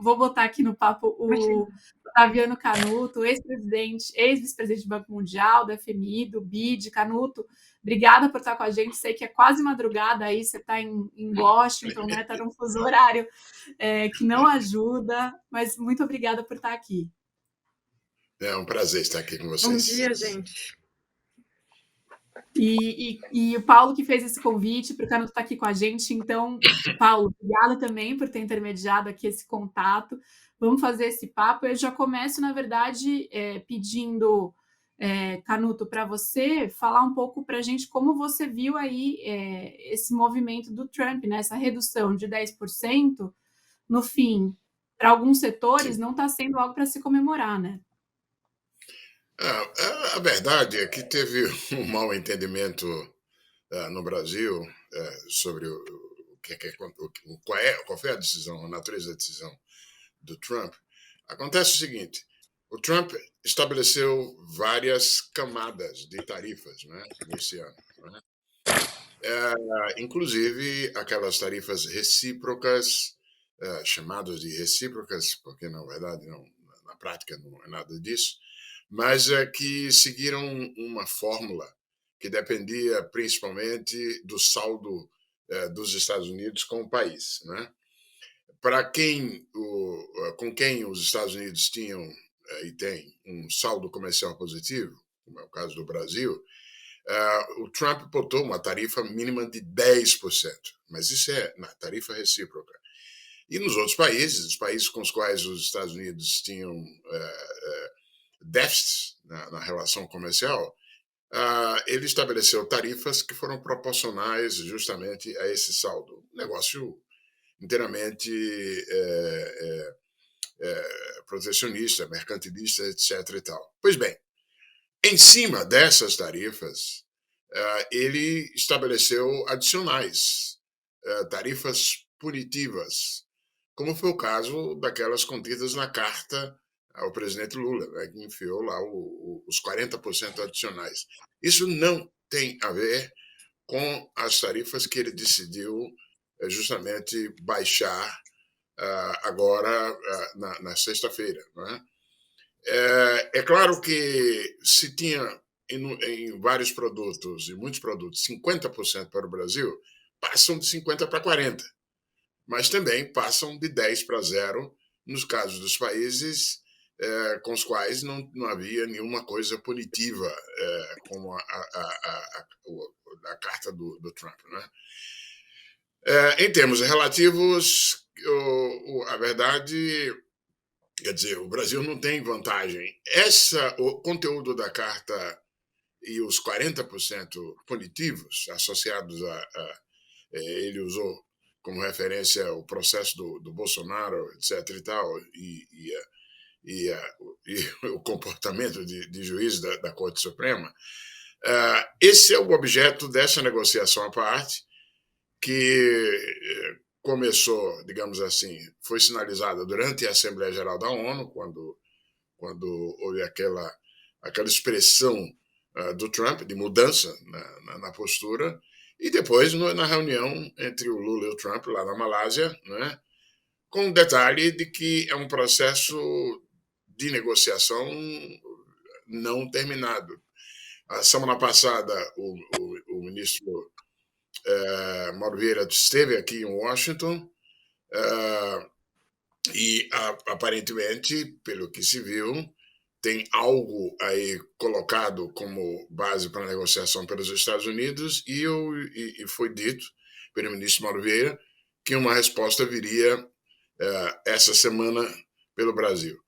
vou botar aqui no papo Imagina. o Otaviano Canuto, ex-presidente, ex-vice-presidente do Banco Mundial, do FMI, do BID. Canuto, obrigada por estar com a gente. Sei que é quase madrugada aí, você está em Washington, né? Está num fuso horário que não ajuda, mas muito obrigada por estar aqui. É um prazer estar aqui com Bom vocês. dia, gente. E o Paulo que fez esse convite para o Canuto estar aqui com a gente. Então, Paulo, obrigada também por ter intermediado aqui esse contato. Vamos fazer esse papo. Eu já começo, na verdade, pedindo, Canuto, para você falar um pouco para a gente como você viu aí esse movimento do Trump, né? Essa redução de 10%, no fim, para alguns setores, não está sendo algo para se comemorar, né? A verdade é que teve um mal entendimento no Brasil sobre qual foi a decisão, a natureza da decisão do Trump. Acontece o seguinte: o Trump estabeleceu várias camadas de tarifas, né, nesse ano, né? Inclusive aquelas tarifas recíprocas, chamadas de recíprocas, porque na verdade na prática não é nada disso, mas que seguiram uma fórmula que dependia principalmente do saldo dos Estados Unidos com o país, né? Com quem os Estados Unidos tinham e têm um saldo comercial positivo, como é o caso do Brasil, o Trump botou uma tarifa mínima de 10%, mas isso é na tarifa recíproca. E nos outros países, os países com os quais os Estados Unidos tinham déficits na relação comercial, ele estabeleceu tarifas que foram proporcionais justamente a esse saldo. Um negócio inteiramente protecionista, mercantilista, etc. e tal. Pois bem, em cima dessas tarifas, ele estabeleceu adicionais, tarifas punitivas, como foi o caso daquelas contidas na carta ao presidente Lula, né, que enfiou lá os 40% adicionais. Isso não tem a ver com as tarifas que ele decidiu justamente baixar agora na sexta-feira. Né? É claro que se tinha em vários produtos, e muitos produtos, 50% para o Brasil, passam de 50% para 40%, mas também passam de 10% para 0% nos casos dos países com os quais não havia nenhuma coisa punitiva, como a carta do Trump. Né? Em termos relativos, a verdade, quer dizer, o Brasil não tem vantagem. O conteúdo da carta e os 40% punitivos associados ele usou como referência o processo do Bolsonaro, etc. e tal, e o comportamento de juiz da Corte Suprema. Esse é o objeto dessa negociação à parte, que começou, digamos assim, foi sinalizada durante a Assembleia Geral da ONU, quando houve aquela expressão do Trump de mudança na postura, e depois na reunião entre o Lula e o Trump lá na Malásia, né, com o detalhe de que é um processo de negociação não terminado. A semana passada, o ministro Mauro Vieira esteve aqui em Washington e aparentemente, pelo que se viu, tem algo aí colocado como base para a negociação pelos Estados Unidos e foi dito pelo ministro Mauro Vieira que uma resposta viria essa semana pelo Brasil.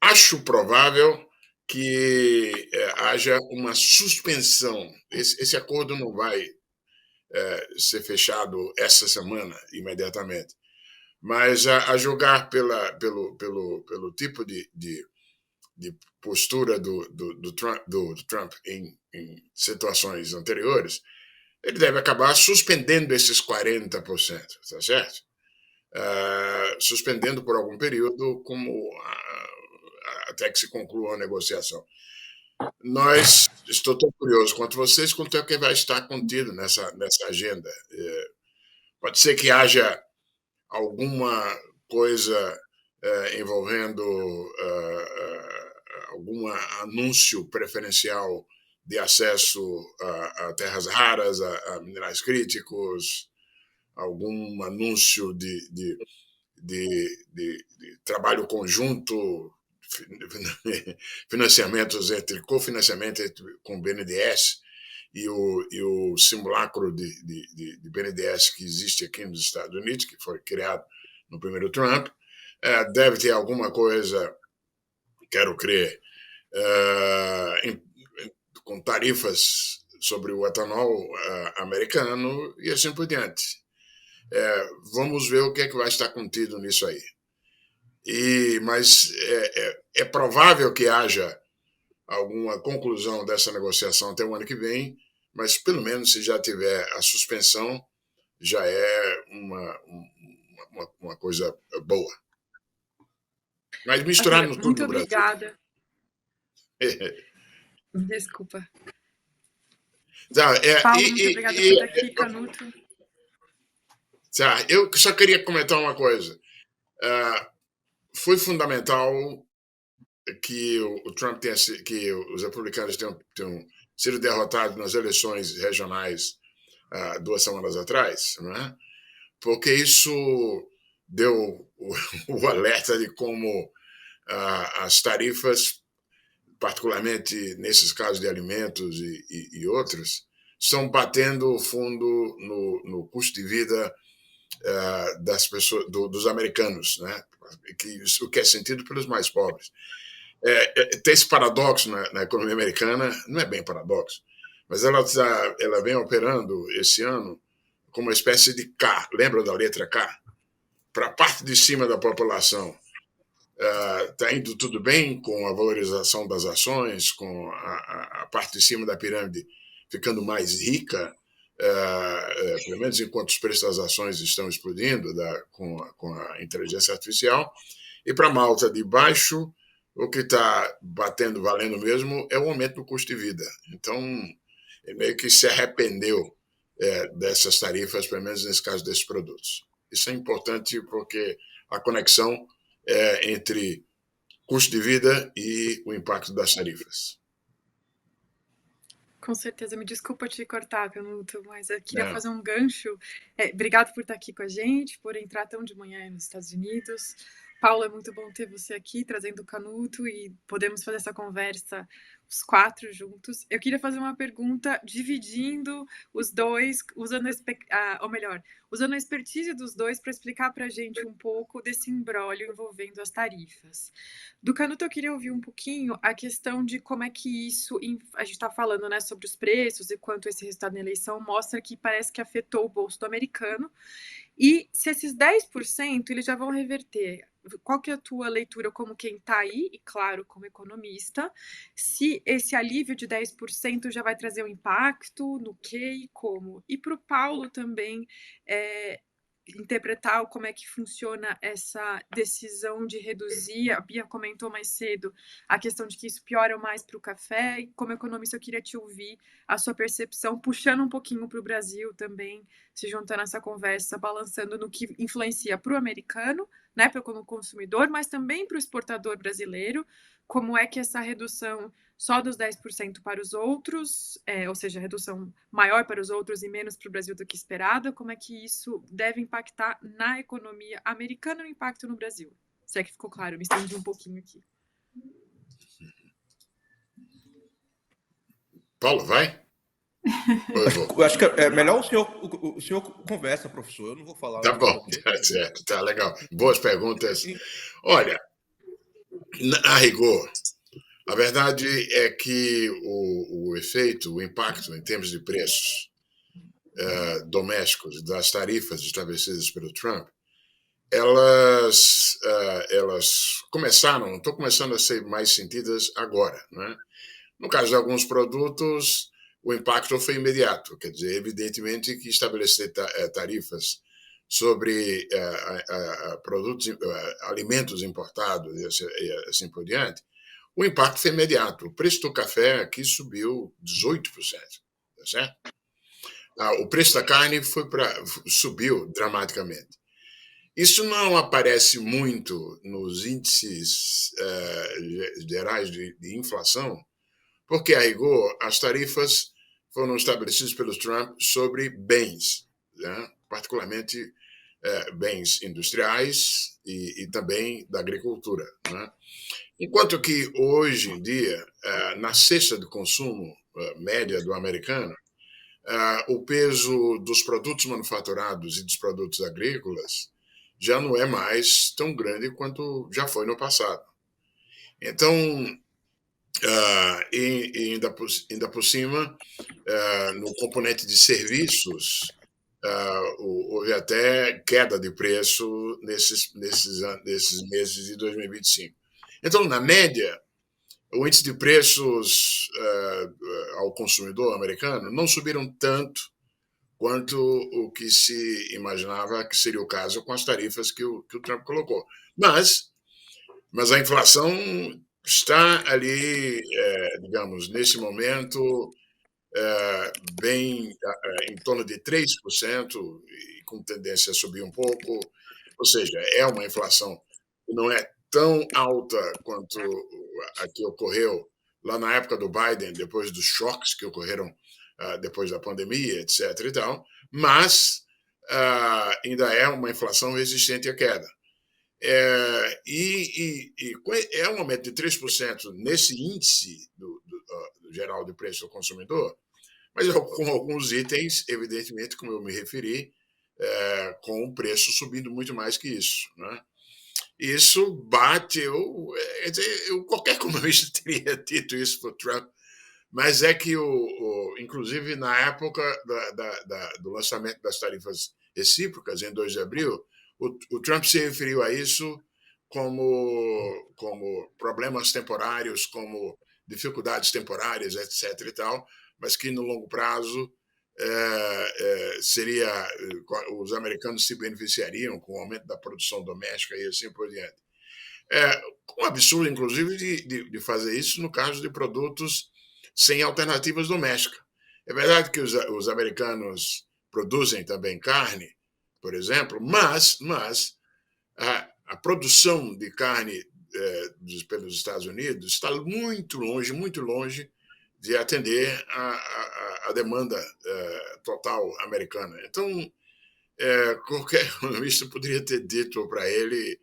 Acho provável que haja uma suspensão. Esse acordo não vai ser fechado essa semana, imediatamente. Mas a julgar pelo tipo de postura do Trump em situações anteriores, ele deve acabar suspendendo esses 40%, tá certo? Suspendendo por algum período, até que se conclua a negociação. Estou tão curioso quanto vocês, quanto é que vai estar contido nessa agenda. Pode ser que haja alguma coisa envolvendo algum anúncio preferencial de acesso a terras raras, a minerais críticos, algum anúncio de trabalho conjunto, financiamentos cofinanciamento com o BNDES e o simulacro de BNDES que existe aqui nos Estados Unidos, que foi criado no primeiro Trump. Deve ter alguma coisa, quero crer, com tarifas sobre o etanol americano e assim por diante. Vamos ver o que é que vai estar contido nisso aí. Mas é provável que haja alguma conclusão dessa negociação até o ano que vem, mas pelo menos se já tiver a suspensão, já é uma coisa boa. Mas misturado no tudo Muito no Brasil. Obrigada. Desculpa. Tá, Paulo, muito obrigada por estar aqui, Canuto. Tá, eu só queria comentar uma coisa. Foi fundamental que o Trump que os republicanos tenham sido derrotados nas eleições regionais 2 semanas atrás, né? Porque isso deu o alerta de como as tarifas, particularmente nesses casos de alimentos e outros, estão batendo fundo no custo de vida das pessoas, dos americanos, né? O que é sentido pelos mais pobres. Tem esse paradoxo na economia americana, não é bem paradoxo, mas ela vem operando esse ano como uma espécie de K, lembra da letra K? Para a parte de cima da população está indo tudo bem com a valorização das ações, com a parte de cima da pirâmide ficando mais rica, pelo menos enquanto os preços das ações estão explodindo com a inteligência artificial, e para a malta de baixo, o que está valendo mesmo é o aumento do custo de vida. Então, ele meio que se arrependeu dessas tarifas, pelo menos nesse caso desses produtos. Isso é importante porque a conexão entre custo de vida e o impacto das tarifas. Com certeza, me desculpa te cortar, Canuto, mas eu queria fazer um gancho. Obrigado por estar aqui com a gente, por entrar tão de manhã nos Estados Unidos. Paulo, é muito bom ter você aqui, trazendo o Canuto, e podemos fazer essa conversa os 4 juntos. Eu queria fazer uma pergunta dividindo os dois, usando a expertise dos dois para explicar para a gente um pouco desse imbróglio envolvendo as tarifas. Do Canuto, eu queria ouvir um pouquinho a questão de como é que isso, a gente está falando, né, sobre os preços e quanto esse resultado na eleição mostra que parece que afetou o bolso do americano, e se esses 10% eles já vão reverter. Qual que é a tua leitura como quem está aí, e claro, como economista, se esse alívio de 10% já vai trazer um impacto, no que e como? E para o Paulo também, interpretar como é que funciona essa decisão de reduzir. A Bia comentou mais cedo a questão de que isso piora mais para o café, e como economista eu queria te ouvir a sua percepção, puxando um pouquinho para o Brasil também, se juntando nessa conversa, balançando no que influencia para o americano, né, para o consumidor, mas também para o exportador brasileiro, como é que essa redução só dos 10% para os outros, ou seja, redução maior para os outros e menos para o Brasil do que esperado, como é que isso deve impactar na economia americana e o impacto no Brasil? Se é que ficou claro, me estendi um pouquinho aqui. Paulo, vai? Acho que é melhor o senhor conversa, professor. Eu não vou falar. Tá bom, tá certo, tá legal. Boas perguntas. Olha, a rigor, a verdade é que o efeito, o impacto em termos de preços domésticos das tarifas estabelecidas pelo Trump, elas estão começando a ser mais sentidas agora, né? No caso de alguns produtos, o impacto foi imediato, quer dizer, evidentemente que estabelecer tarifas sobre produtos, alimentos importados e assim por diante, o impacto foi imediato. O preço do café aqui subiu 18%, tá certo? O preço da carne subiu dramaticamente. Isso não aparece muito nos índices gerais de inflação, porque, a rigor, as tarifas foram estabelecidas pelo Trump sobre bens, né? Particularmente bens industriais e também da agricultura, né? Enquanto que, hoje em dia, na cesta de consumo média do americano, o peso dos produtos manufaturados e dos produtos agrícolas já não é mais tão grande quanto já foi no passado. Então, e ainda por cima, no componente de serviços, houve até queda de preço nesses meses de 2025. Então, na média, o índice de preços ao consumidor americano não subiram tanto quanto o que se imaginava que seria o caso com as tarifas que o Trump colocou. Mas a inflação está ali, digamos, nesse momento, bem em torno de 3%, e com tendência a subir um pouco. Ou seja, é uma inflação que não é tão alta quanto a que ocorreu lá na época do Biden, depois dos choques que ocorreram depois da pandemia, etc. e tal, mas ainda é uma inflação resistente à queda. É um aumento de 3% nesse índice do geral de preço ao consumidor, mas com alguns itens, evidentemente, como eu me referi, com o preço subindo muito mais que isso, né? Isso bate, qualquer economista teria dito isso para o Trump, mas é que, inclusive, na época do lançamento das tarifas recíprocas, em 2 de abril, o Trump se referiu a isso como problemas temporários, como dificuldades temporárias, etc. e tal, mas que no longo prazo os americanos se beneficiariam com o aumento da produção doméstica e assim por diante. Um absurdo, inclusive, de fazer isso no caso de produtos sem alternativas domésticas. É verdade que os americanos produzem também carne, por exemplo, mas a produção de carne pelos Estados Unidos está muito longe de atender a demanda total americana. Então, qualquer economista poderia ter dito para ele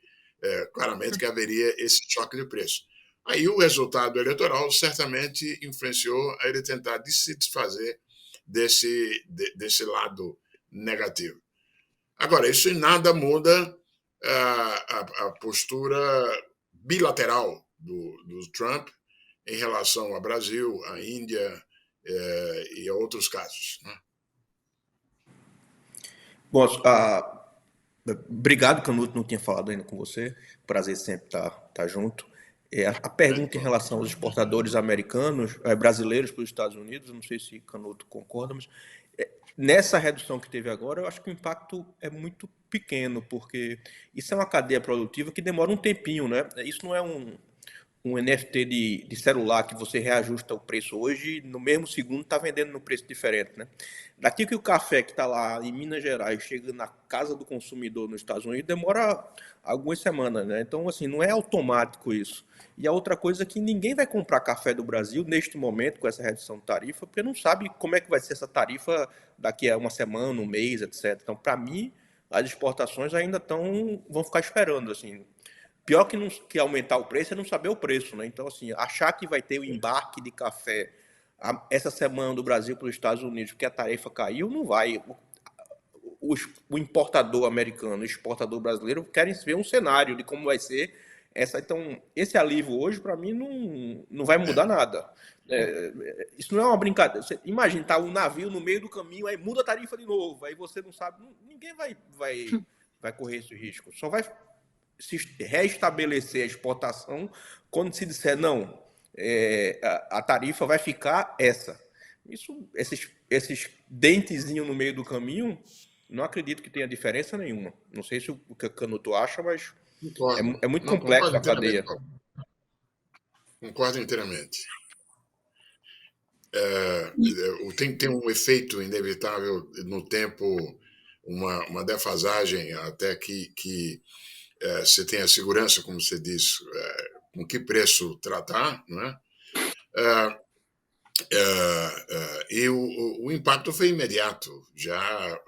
claramente que haveria esse choque de preço. Aí o resultado eleitoral certamente influenciou a ele tentar se desfazer desse lado negativo. Agora, isso em nada muda a postura bilateral do Trump em relação ao Brasil, à Índia e a outros casos, né? Bom, obrigado, Canuto, não tinha falado ainda com você. Prazer sempre estar junto. A pergunta em relação aos exportadores americanos, brasileiros para os Estados Unidos, não sei se Canuto concorda, mas nessa redução que teve agora, eu acho que o impacto é muito pequeno, porque isso é uma cadeia produtiva que demora um tempinho, né? Isso não é um NFT de celular que você reajusta o preço hoje e no mesmo segundo está vendendo no preço diferente, né? Daqui que o café que está lá em Minas Gerais chega na casa do consumidor nos Estados Unidos demora algumas semanas, né? Então, assim, não é automático isso. E a outra coisa é que ninguém vai comprar café do Brasil neste momento com essa redução de tarifa, porque não sabe como é que vai ser essa tarifa daqui a uma semana, um mês, etc. Então, para mim, as exportações ainda vão ficar esperando, assim. Pior que aumentar o preço é não saber o preço, né? Então, assim, achar que vai ter o embarque de café essa semana do Brasil para os Estados Unidos, porque a tarifa caiu, não vai. O importador americano e o exportador brasileiro querem ver um cenário de como vai ser essa. Então, esse alívio hoje, para mim, não vai mudar nada. Isso não é uma brincadeira. Você imagina, tá um navio no meio do caminho, aí muda a tarifa de novo, aí você não sabe. Ninguém vai correr esse risco. Só vai se restabelecer a exportação quando se disser não, a tarifa vai ficar essa. Esses dentezinhos no meio do caminho, não acredito que tenha diferença nenhuma. Não sei se o que o Canuto acha, mas é muito complexo a cadeia. Concordo inteiramente. Tem um efeito inevitável no tempo uma defasagem até que você tenha segurança, como você diz, com que preço tratar, não é? E o impacto foi imediato, já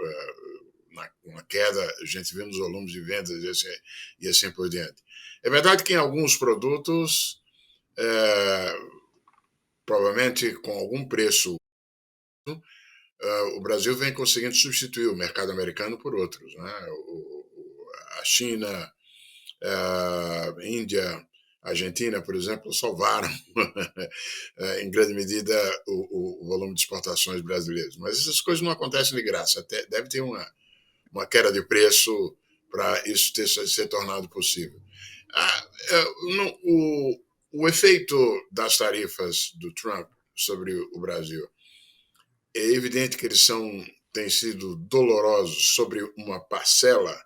uma queda, a gente vê nos volumes de vendas e assim por diante. É verdade que em alguns produtos, provavelmente com algum preço, o Brasil vem conseguindo substituir o mercado americano por outros, né? A China, a Índia, a Argentina, por exemplo, salvaram em grande medida o volume de exportações brasileiras. Mas essas coisas não acontecem de graça. Até deve ter uma queda de preço para isso ser tornado possível. O efeito das tarifas do Trump sobre o Brasil é evidente que eles têm sido dolorosos sobre uma parcela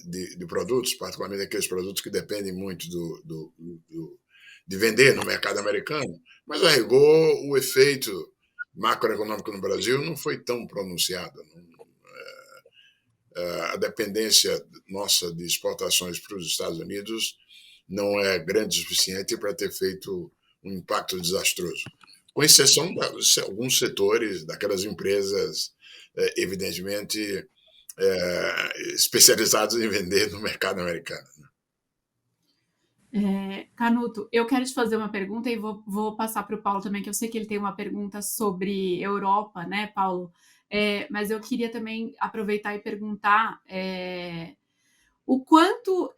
de produtos, particularmente aqueles produtos que dependem muito de vender no mercado americano, mas a rigor o efeito macroeconômico no Brasil não foi tão pronunciado. A dependência nossa de exportações para os Estados Unidos não é grande o suficiente para ter feito um impacto desastroso, com exceção de alguns setores, daquelas empresas, evidentemente, especializados em vender no mercado americano. Canuto, eu quero te fazer uma pergunta e vou passar para o Paulo também, que eu sei que ele tem uma pergunta sobre Europa, né, Paulo? Mas eu queria também aproveitar e perguntar o quanto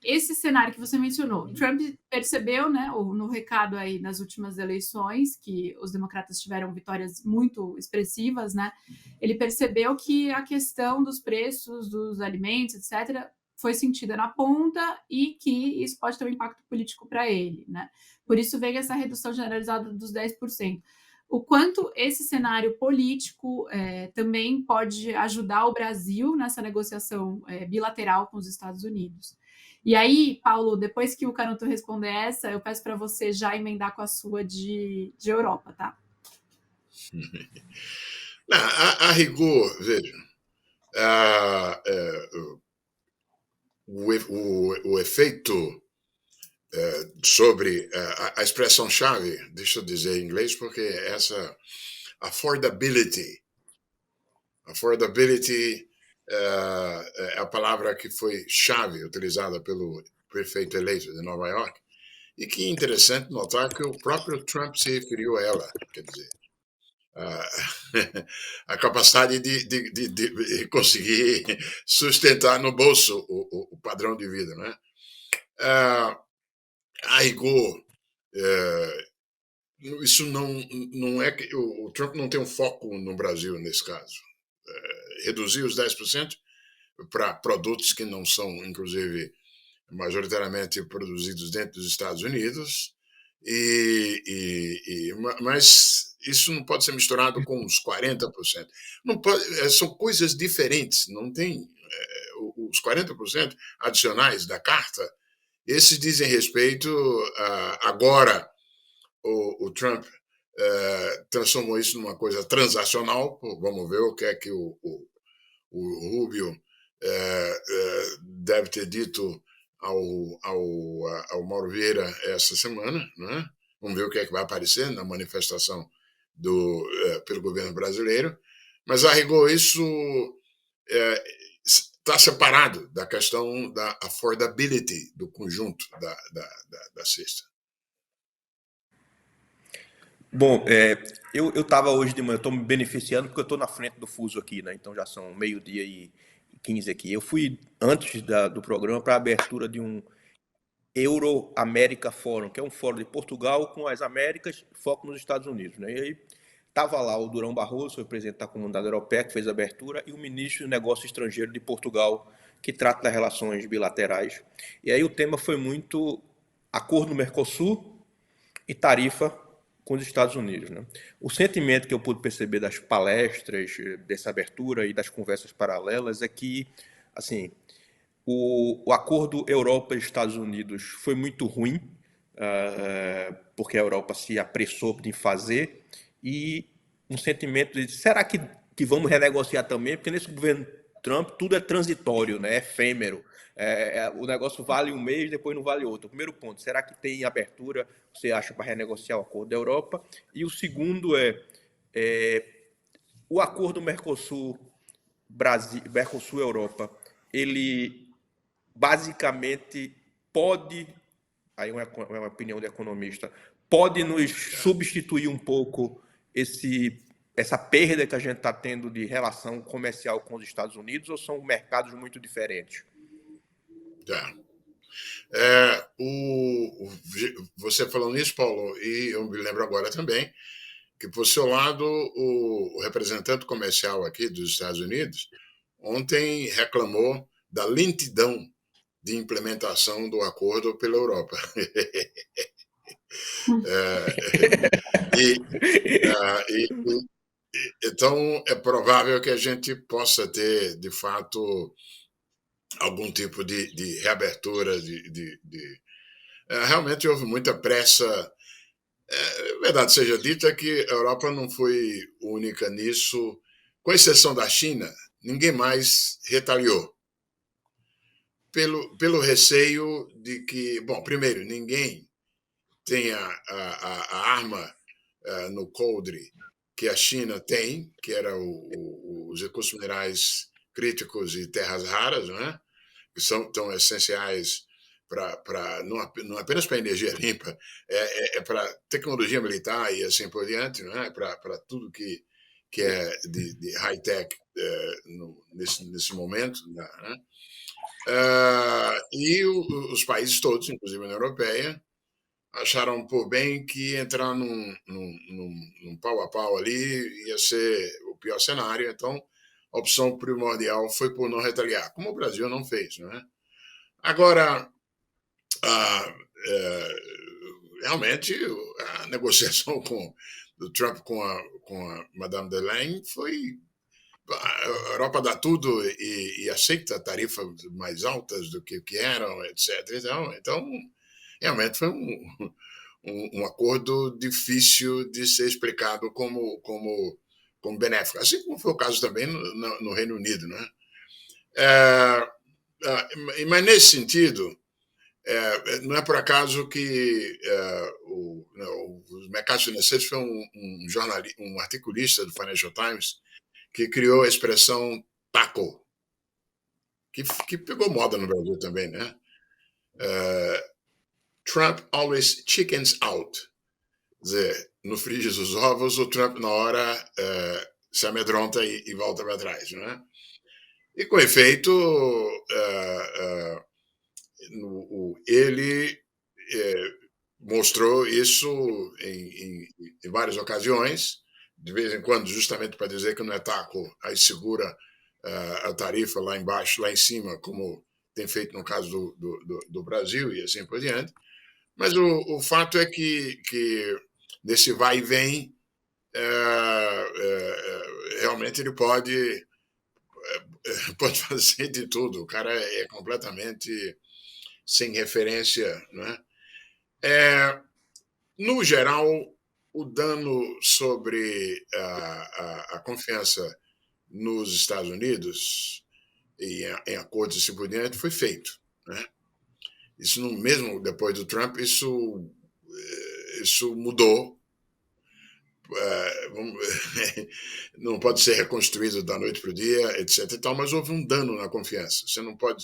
esse cenário que você mencionou, Trump percebeu, né, no recado aí nas últimas eleições, que os democratas tiveram vitórias muito expressivas, né? Ele percebeu que a questão dos preços dos alimentos, etc., foi sentida na ponta e que isso pode ter um impacto político para ele, né? Por isso veio essa redução generalizada dos 10%. O quanto esse cenário político também pode ajudar o Brasil nessa negociação bilateral com os Estados Unidos. E aí, Paulo, depois que o Canuto responder essa, eu peço para você já emendar com a sua de Europa, tá? A rigor, veja, o efeito sobre a expressão-chave, deixa eu dizer em inglês, porque essa affordability é a palavra que foi chave utilizada pelo prefeito eleito de Nova York, e que é interessante notar que o próprio Trump se referiu a ela, quer dizer, a capacidade de conseguir sustentar no bolso o padrão de vida, né? A rigor, isso não é que o Trump não tem um foco no Brasil nesse caso. Reduzir os 10% para produtos que não são, inclusive, majoritariamente produzidos dentro dos Estados Unidos, mas isso não pode ser misturado com os 40%. Não pode, são coisas diferentes, não tem os 40% adicionais da carta, esses dizem respeito agora o Trump transformou isso numa coisa transacional. Vamos ver o que é que o Rubio deve ter dito ao Mauro Vieira essa semana, né? Vamos ver o que é que vai aparecer na manifestação pelo governo brasileiro. Mas, a rigor, isso está separado da questão da affordability do conjunto da cesta. Bom, eu estava hoje de manhã, estou me beneficiando porque eu estou na frente do fuso aqui, né? Então já são 12h15 aqui. Eu fui antes do programa para a abertura de um Euro-América Fórum, que é um fórum de Portugal com as Américas, foco nos Estados Unidos, né? E aí estava lá o Durão Barroso, o presidente da Comunidade Europeia, que fez a abertura, e o ministro do Negócio Estrangeiro de Portugal, que trata das relações bilaterais. E aí o tema foi muito acordo no Mercosul e tarifa com os Estados Unidos, né? O sentimento que eu pude perceber das palestras, dessa abertura e das conversas paralelas é que, assim, o acordo Europa-Estados Unidos foi muito ruim, porque a Europa se apressou em fazer, e um sentimento de, será que que vamos renegociar também, porque nesse governo Trump tudo é transitório, né? É efêmero. O negócio vale um mês, depois não vale outro. O primeiro ponto, será que tem abertura, você acha, para renegociar o acordo da Europa? E o segundo o acordo Mercosul-Europa, ele basicamente pode, aí é uma opinião de economista, pode nos substituir um pouco essa perda que a gente está tendo de relação comercial com os Estados Unidos, ou são mercados muito diferentes? Tá. Você falando isso, Paulo, e eu me lembro agora também que, por seu lado, o representante comercial aqui dos Estados Unidos ontem reclamou da lentidão de implementação do acordo pela Europa. Então, é provável que a gente possa ter, de fato, algum tipo de reabertura. Realmente houve muita pressa. Verdade seja dita que a Europa não foi única nisso, com exceção da China, ninguém mais retaliou. Pelo receio de que, bom, primeiro, ninguém tem a arma no coldre que a China tem, que era os recursos minerais críticos e terras raras, né? Que são tão essenciais não apenas para energia limpa, para tecnologia militar e assim por diante, né? Para tudo que é de high-tech nesse momento. Né? E os países todos, inclusive a União Europeia, acharam por bem que entrar num pau a pau ali ia ser o pior cenário. Então, a opção primordial foi por não retaliar, como o Brasil não fez. Né? Agora, realmente, a negociação do Trump com a Madame Delaine foi... A Europa dá tudo e aceita tarifas mais altas do que eram, etc. Então, realmente foi um acordo difícil de ser explicado como benéfico, assim como foi o caso também no Reino Unido. Né? Mas, nesse sentido, não é por acaso que os mercados financeiros foi um articulista do Financial Times que criou a expressão taco, que pegou moda no Brasil também, né? Trump always chickens out. Quer dizer, no frigir dos ovos, o Trump, na hora, se amedronta e volta para trás. Né? E, com efeito, ele mostrou isso em várias ocasiões, de vez em quando, justamente para dizer que não é taco, aí segura a tarifa lá embaixo, lá em cima, como tem feito no caso do Brasil e assim por diante. Mas o fato é que nesse vai e vem, realmente ele pode fazer de tudo. O cara é completamente sem referência. Né? No geral, o dano sobre a confiança nos Estados Unidos e em acordos assim por diante foi feito. Né? Isso mesmo depois do Trump, isso mudou. Não pode ser reconstruído da noite para o dia, etc. E tal, mas houve um dano na confiança. Você não pode.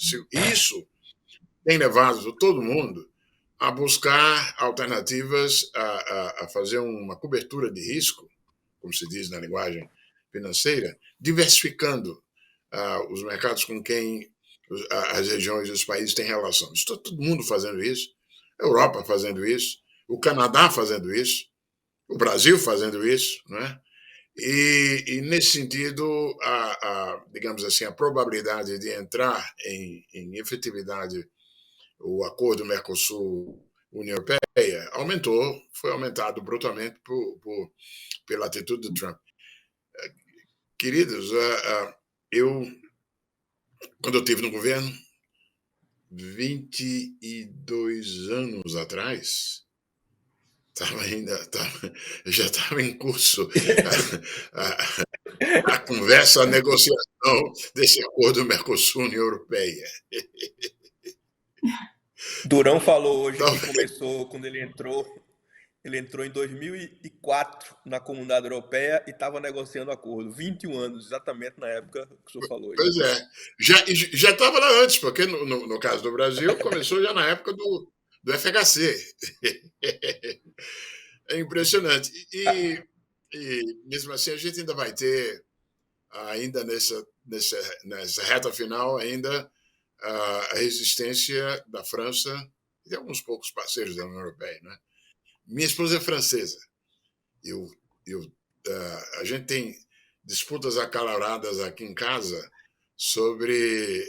Isso tem levado todo mundo a buscar alternativas, a fazer uma cobertura de risco, como se diz na linguagem financeira, diversificando os mercados com quem as regiões e os países têm relação. Está todo mundo fazendo isso, a Europa fazendo isso, o Canadá fazendo isso, o Brasil fazendo isso, né? E nesse sentido, digamos assim, a probabilidade de entrar em efetividade o acordo Mercosul-União Europeia foi aumentado brutalmente pela atitude do Trump. Queridos, quando eu estive no governo, 22 anos atrás, já estava em curso a conversa, a negociação desse acordo Mercosul-União Europeia. Durão falou hoje Então, que começou quando ele entrou em 2004 na Comunidade Europeia e estava negociando acordo. 21 anos, exatamente na época que o senhor falou. Pois é. Já estava lá antes, porque no caso do Brasil, começou já na época do FHC. É impressionante. E mesmo assim, a gente ainda vai ter, ainda nessa reta final, ainda a resistência da França e de alguns poucos parceiros da União Europeia. Né? Minha esposa é francesa. A gente tem disputas acaloradas aqui em casa sobre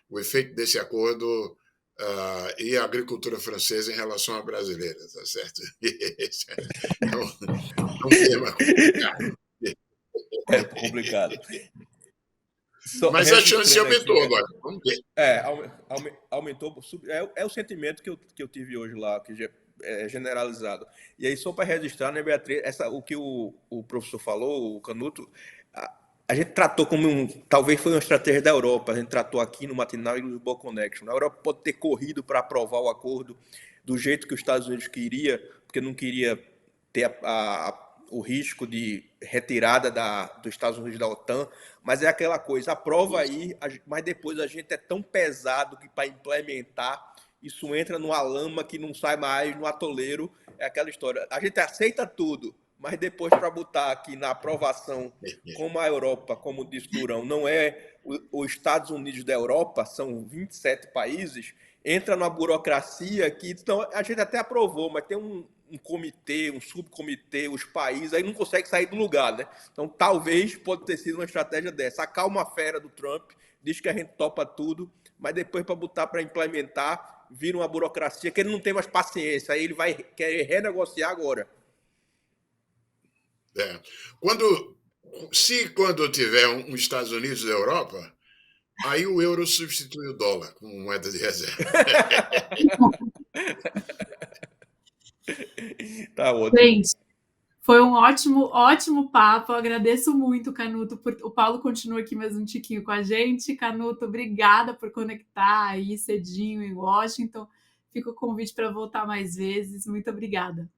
o efeito desse acordo e a agricultura francesa em relação à brasileira, tá certo? É um tema complicado. É complicado. Mas a chance aumentou agora. Vamos ver. Aumentou. É o sentimento que eu tive hoje lá, que é generalizado. E aí, só para registrar, né, Beatriz, o que o professor falou, o Canuto, a gente tratou como talvez foi uma estratégia da Europa, a gente tratou aqui no Matinal e no Lisboa Connection. A Europa pode ter corrido para aprovar o acordo do jeito que os Estados Unidos queria, porque não queria ter o risco de retirada dos Estados Unidos da OTAN, mas é aquela coisa, aprova aí, mas depois a gente é tão pesado que para implementar, isso entra numa lama que não sai mais no atoleiro, é aquela história. A gente aceita tudo, mas depois para botar aqui na aprovação, como a Europa, como disse Durão, não é os Estados Unidos da Europa, são 27 países, entra numa burocracia que então, a gente até aprovou, mas tem um comitê, um subcomitê, os países, aí não consegue sair do lugar, né? Então, talvez pode ter sido uma estratégia dessa. Acalma a fera do Trump, diz que a gente topa tudo, mas depois para botar para implementar, vira uma burocracia que ele não tem mais paciência, aí ele vai querer renegociar agora. Quando tiver um Estados Unidos da Europa, aí o euro substitui o dólar como moeda de reserva. Tá ótimo. Gente, foi um ótimo papo. Eu agradeço muito, Canuto. O Paulo continua aqui mais um tiquinho com a gente. Canuto, obrigada por conectar aí cedinho em Washington. Fica o convite para voltar mais vezes. Muito obrigada.